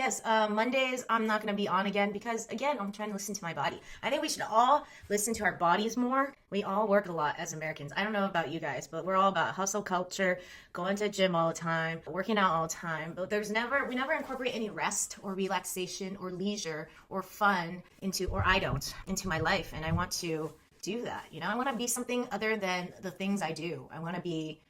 yes, Mondays I'm not going to be on again because, again, I'm trying to listen to my body. I think we should all listen to our bodies more. We all work a lot as Americans. I don't know about you guys, but we're all about hustle culture, going to the gym all the time, working out all the time. But we never incorporate any rest or relaxation or leisure or fun into my life. And I want to do that. I want to be something other than the things I do. I want to be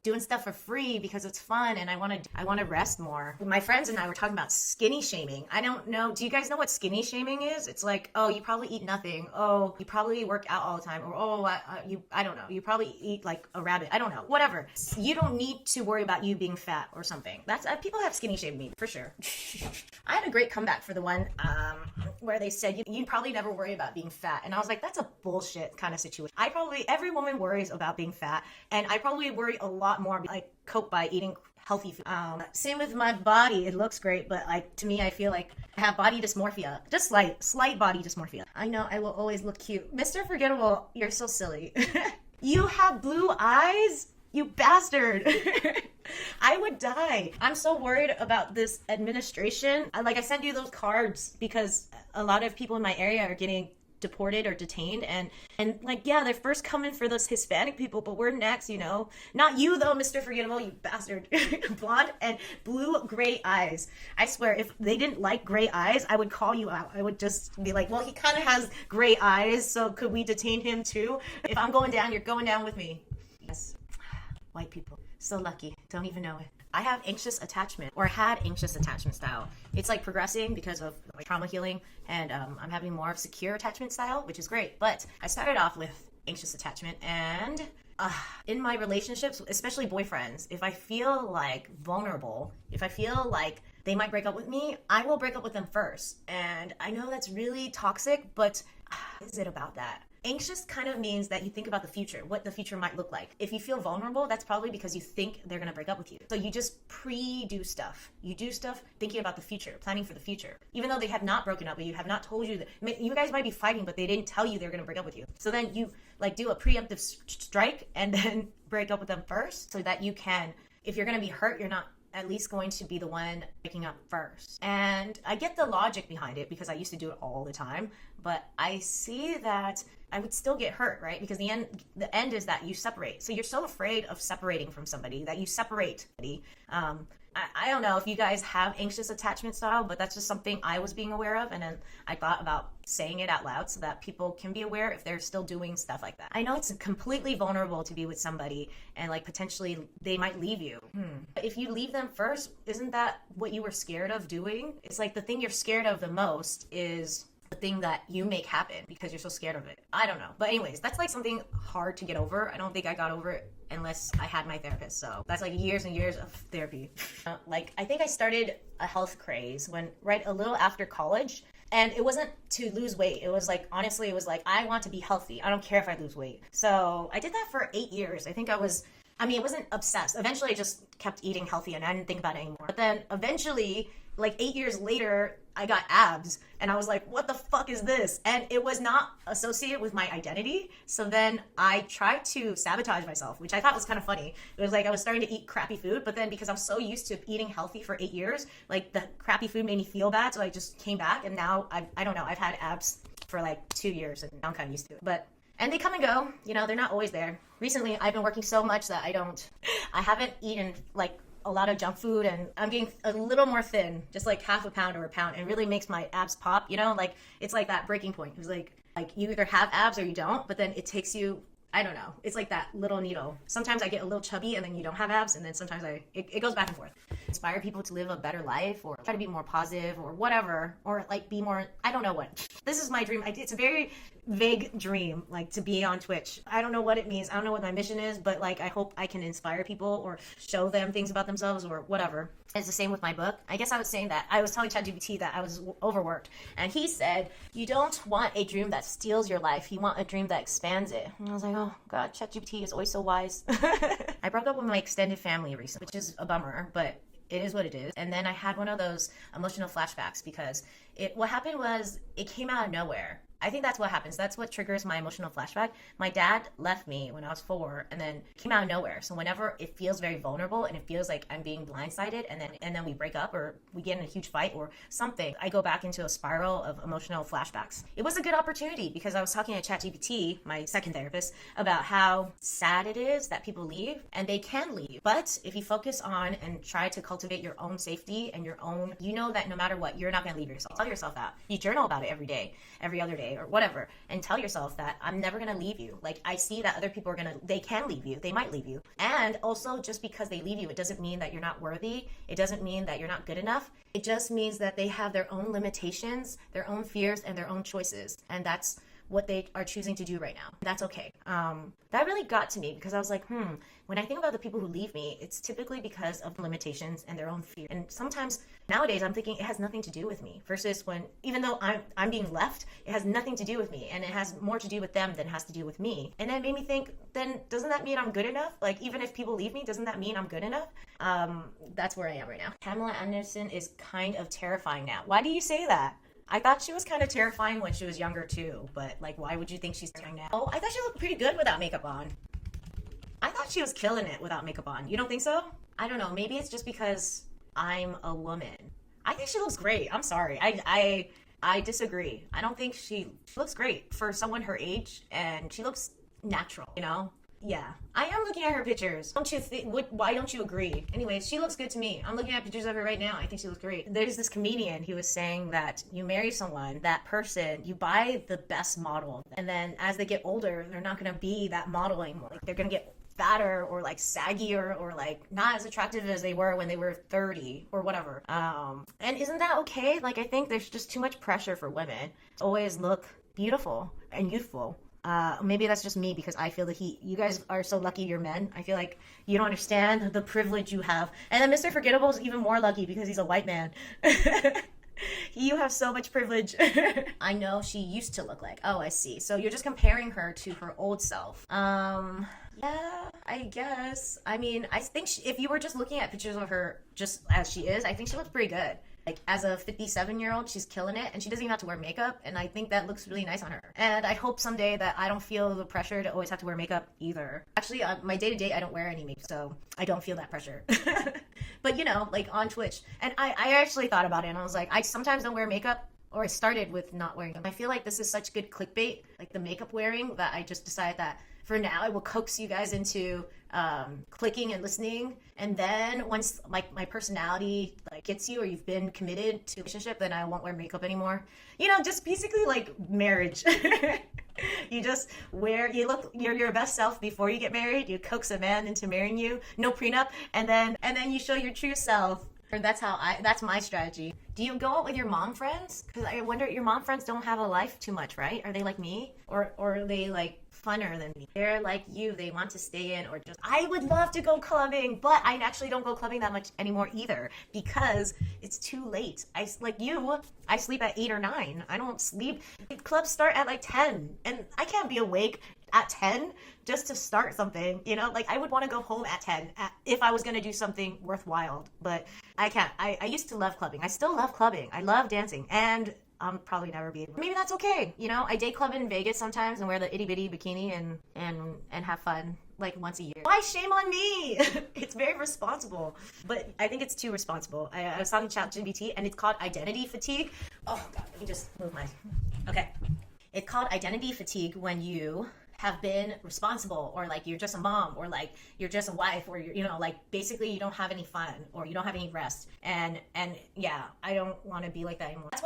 doing stuff for free because it's fun, and I want to rest more. My friends and I were talking about skinny shaming. I don't know. Do you guys know what skinny shaming is? It's like, oh, you probably eat nothing. Oh, you probably work out all the time. Or oh, I don't know. You probably eat like a rabbit. I don't know. Whatever. You don't need to worry about you being fat or something. That's people have skinny shamed me for sure. I had a great comeback for the one where they said you probably never worry about being fat, and I was like, that's a bullshit kind of situation. Every woman worries about being fat, and I probably worry a lot more. I cope by eating healthy food. Same with my body. It looks great, but to me, I feel like I have body dysmorphia. Just slight body dysmorphia. I know I will always look cute. Mr. Forgettable, you're so silly. You have blue eyes? You bastard. I would die. I'm so worried about this administration. I sent you those cards because a lot of people in my area are getting deported or detained, and yeah, they're first coming for those Hispanic people, but we're next, not you though, Mr. Forgettable, you bastard. Blonde and blue gray eyes. I swear, if they didn't like gray eyes, I would call you out. I would just be like, well, he kind of has gray eyes, so could we detain him too? If I'm going down, you're going down with me. Yes, white people, so lucky, don't even know it. I have anxious attachment, or had anxious attachment style. It's progressing because of my trauma healing, and I'm having more of secure attachment style, which is great. But I started off with anxious attachment, and in my relationships, especially boyfriends, if I feel vulnerable, if I feel like they might break up with me, I will break up with them first. And I know that's really toxic, but is it about that? Anxious kind of means that you think about the future, what the future might look like. If you feel vulnerable, that's probably because you think they're going to break up with you. So you just do stuff. You do stuff thinking about the future, planning for the future. Even though they have not broken up, but you have not told you that. You guys might be fighting, but they didn't tell you they're going to break up with you. So then you do a preemptive strike and then break up with them first, so that you can, if you're going to be hurt, you're not at least going to be the one breaking up first. And I get the logic behind it because I used to do it all the time, but I see that I would still get hurt, right? Because the end is that you separate. So you're so afraid of separating from somebody that you separate. I don't know if you guys have anxious attachment style, but that's just something I was being aware of, and then I thought about saying it out loud so that people can be aware if they're still doing stuff like that. I know it's completely vulnerable to be with somebody and potentially they might leave you. If you leave them first, isn't that what you were scared of doing? It's the thing you're scared of the most is the thing that you make happen because you're so scared of it. I don't know. But anyways, that's something hard to get over. I don't think I got over it unless I had my therapist. So that's years and years of therapy. I think I started a health craze right a little after college. And it wasn't to lose weight. It was honestly, it was I want to be healthy. I don't care if I lose weight. So I did that for 8 years. I think it wasn't obsessed. Eventually I just kept eating healthy and I didn't think about it anymore. But then eventually, 8 years later, I got abs and I was like, what the fuck is this? And it was not associated with my identity. So then I tried to sabotage myself, which I thought was kind of funny. It was I was starting to eat crappy food, but then because I'm so used to eating healthy for 8 years, the crappy food made me feel bad. So I just came back, and now I don't know, I've had abs for 2 years and now I'm kind of used to it. And they come and go, they're not always there. Recently, I've been working so much that I haven't eaten a lot of junk food, and I'm getting a little more thin, just half a pound or a pound. It really makes my abs pop, it's that breaking point. It's you either have abs or you don't, but then it takes you, I don't know. It's that little needle. Sometimes I get a little chubby and then you don't have abs, and then sometimes it goes back and forth. Inspire people to live a better life, or try to be more positive, or whatever, or be more, I don't know what. This is my dream. It's a very vague dream, to be on Twitch. I don't know what it means. I don't know what my mission is, but I hope I can inspire people or show them things about themselves or whatever. It's the same with my book. I guess I was saying that I was telling ChatGPT that I was overworked, and he said, you don't want a dream that steals your life. You want a dream that expands it. And I was like, oh God, ChatGPT is always so wise. I broke up with my extended family recently, which is a bummer, but it is what it is. And then I had one of those emotional flashbacks because what happened was it came out of nowhere. I think that's what happens. That's what triggers my emotional flashback. My dad left me when I was 4 and then came out of nowhere. So whenever it feels very vulnerable and it feels like I'm being blindsided and then we break up or we get in a huge fight or something, I go back into a spiral of emotional flashbacks. It was a good opportunity because I was talking to ChatGPT, my second therapist, about how sad it is that people leave, and they can leave. But if you focus on and try to cultivate your own safety and your own, you know that no matter what, you're not going to leave yourself. Tell yourself that. You journal about it every day, every other day, or whatever, and tell yourself that I'm never going to leave you. Like, I see that other people they can leave you. They might leave you. And also, just because they leave you, it doesn't mean that you're not worthy. It doesn't mean that you're not good enough. It just means that they have their own limitations, their own fears, and their own choices. And that's what they are choosing to do right now. That's okay. That really got to me because I was like, when I think about the people who leave me, it's typically because of limitations and their own fear. And sometimes nowadays I'm thinking it has nothing to do with me versus when, even though I'm being left, it has nothing to do with me and it has more to do with them than it has to do with me. And that made me think, then doesn't that mean I'm good enough? Like, even if people leave me, doesn't that mean I'm good enough? That's where I am right now. Pamela Anderson is kind of terrifying now. Why do you say that? I thought she was kind of terrifying when she was younger too, but like, why would you think she's terrifying now? Oh, I thought she looked pretty good without makeup on. I thought she was killing it without makeup on. You don't think so? I don't know. Maybe it's just because I'm a woman. I think she looks great. I'm sorry. I disagree. I don't think she looks great for someone her age, and she looks natural, you know? Yeah, I am looking at her pictures. Don't you think? Why don't you agree? Anyways, she looks good to me. I'm looking at pictures of her right now. I think she looks great. There's this comedian. He was saying that you marry someone, that person, you buy the best model, and then as they get older, they're not gonna be that model anymore. Like, they're gonna get fatter or like saggier or like not as attractive as they were when they were 30 or whatever. And isn't that okay? Like, I think there's just too much pressure for women to always look beautiful and youthful. Maybe that's just me because I feel that you guys are so lucky you're men. I feel like you don't understand the privilege you have. And then Mr. Forgettable is even more lucky because he's a white man. You have so much privilege. I know she used to look like. Oh, I see. So you're just comparing her to her old self. Yeah, I guess. I mean, I think if you were just looking at pictures of her just as she is, I think she looks pretty good. Like, as a 57-year-old, she's killing it, and she doesn't even have to wear makeup, and I think that looks really nice on her. And I hope someday that I don't feel the pressure to always have to wear makeup either. Actually, my day-to-day, I don't wear any makeup, so I don't feel that pressure. But, you know, like on Twitch, and I actually thought about it, and I was like, I sometimes don't wear makeup, or I started with not wearing them. I feel like this is such good clickbait, like the makeup wearing, that I just decided that for now, I will coax you guys into clicking and listening. And then once like my personality like gets you, or you've been committed to a relationship, then I won't wear makeup anymore. You know, just basically like marriage. You just you're your best self before you get married. You coax a man into marrying you, no prenup, and then you show your true self. Or that's my strategy. Do you go out with your mom friends? Because I wonder, your mom friends don't have a life too much, right? Are they like me? Or are they like funner than me? They're like you, they want to stay in, or just, I would love to go clubbing, but I actually don't go clubbing that much anymore either because it's too late. I sleep at 8 or 9. I don't sleep. Clubs start at like 10, and I can't be awake at 10 just to start something, you know? Like, I would want to go home at 10 if I was going to do something worthwhile, but I can't. I used to love clubbing. I still love clubbing. I love dancing, and I'll probably never be able. Maybe that's okay, you know? I day club in Vegas sometimes and wear the itty bitty bikini and have fun like once a year. Why shame on me? It's very responsible, but I think it's too responsible. I was talking to ChatGPT, and it's called identity fatigue. Oh God, let me just move my. Okay, it's called identity fatigue when you have been responsible, or like you're just a mom, or like you're just a wife, or you're, you know, like basically you don't have any fun, or you don't have any rest, and yeah, I don't want to be like that anymore. That's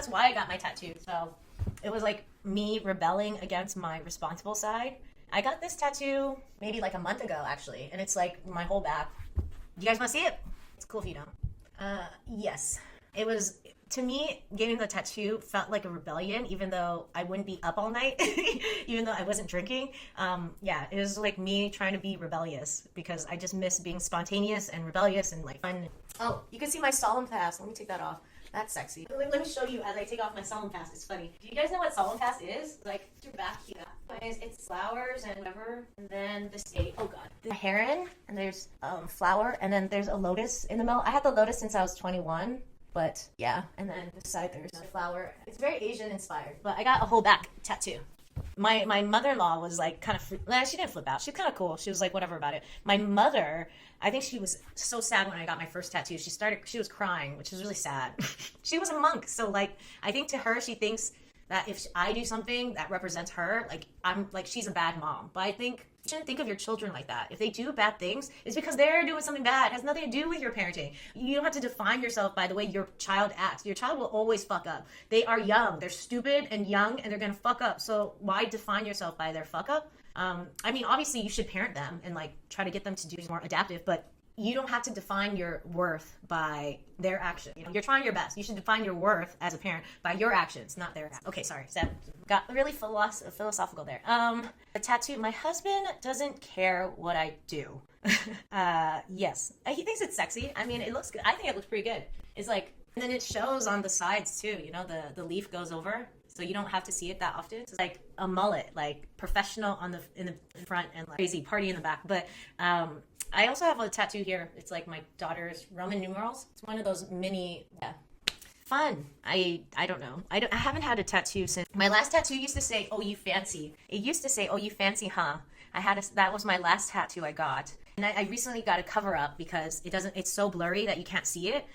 why I got my tattoo. So it was like me rebelling against my responsible side. I got this tattoo maybe like a month ago actually, and it's like my whole back. You guys want to see it? It's cool if you don't. Yes, it was. To me, getting the tattoo felt like a rebellion, even though I wouldn't be up all night, even though I wasn't drinking. Yeah, it was like me trying to be rebellious because I just miss being spontaneous and rebellious and like fun. Oh, you can see my solemn past. Let me take that off. That's sexy. Let me show you as I take off my solemn past. It's funny. Do you guys know what solemn past is? Like, it's your back here. It's flowers and whatever, and then this oh God, the heron, and there's flower, and then there's a lotus in the middle. I had the lotus since I was 21. But yeah, and then this side there's a flower. It's very Asian inspired, but I got a whole back tattoo. My mother-in-law was like kind of, she didn't flip out. She's kind of cool. She was like, whatever about it. My mother, I think she was so sad when I got my first tattoo. She was crying, which was really sad. She was a monk. So like, I think to her, she thinks that if I do something that represents her, like I'm like, she's a bad mom. But I think you shouldn't think of your children like that. If they do bad things, it's because they're doing something bad. It has nothing to do with your parenting. You don't have to define yourself by the way your child acts. Your child will always fuck up. They are young. They're stupid and young, and they're gonna fuck up. So why define yourself by their fuck up? I mean, obviously you should parent them and like try to get them to do more adaptive, but you don't have to define your worth by their action. You know, you're trying your best. You should define your worth as a parent by your actions, not their actions. Okay, sorry. So got really philosophical there. The tattoo, my husband doesn't care what I do. Yes. He thinks it's sexy. I mean, it looks good. I think it looks pretty good. It's like, and then it shows on the sides too, you know, the leaf goes over. So you don't have to see it that often. It's like a mullet, like professional in the front and like crazy party in the back. But I also have a tattoo here. It's like my daughter's Roman numerals. It's one of those mini, yeah. Fun. I don't know. I haven't had a tattoo since my last tattoo used to say, "Oh, you fancy." It used to say, "Oh, you fancy, huh?" That was my last tattoo I got. And I recently got a cover up because it's so blurry that you can't see it.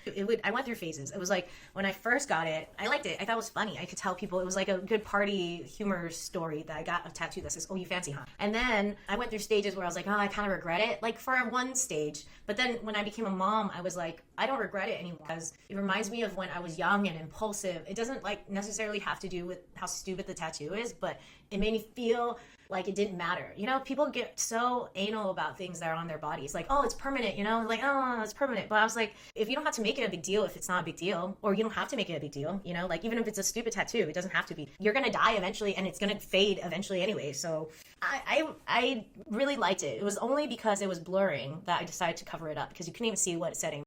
I went through phases. It was like, when I first got it, I liked it. I thought it was funny. I could tell people it was like a good party humor story that I got a tattoo that says, "Oh, you fancy, huh?" And then I went through stages where I was like, oh, I kind of regret it. Like for one stage. But then when I became a mom, I was like, I don't regret it anymore because it reminds me of when I was young and impulsive. It doesn't like necessarily have to do with how stupid the tattoo is, but it made me feel like it didn't matter. You know, people get so anal about things that are on their bodies. Like, oh, it's permanent, you know? Like, oh, it's permanent. But I was like, if you don't have to make it a big deal if it's not a big deal, or you don't have to make it a big deal, you know? Like, even if it's a stupid tattoo, it doesn't have to be. You're gonna die eventually, and it's gonna fade eventually anyway. So I really liked it. It was only because it was blurring that I decided to cover it up, because you couldn't even see what it said anymore.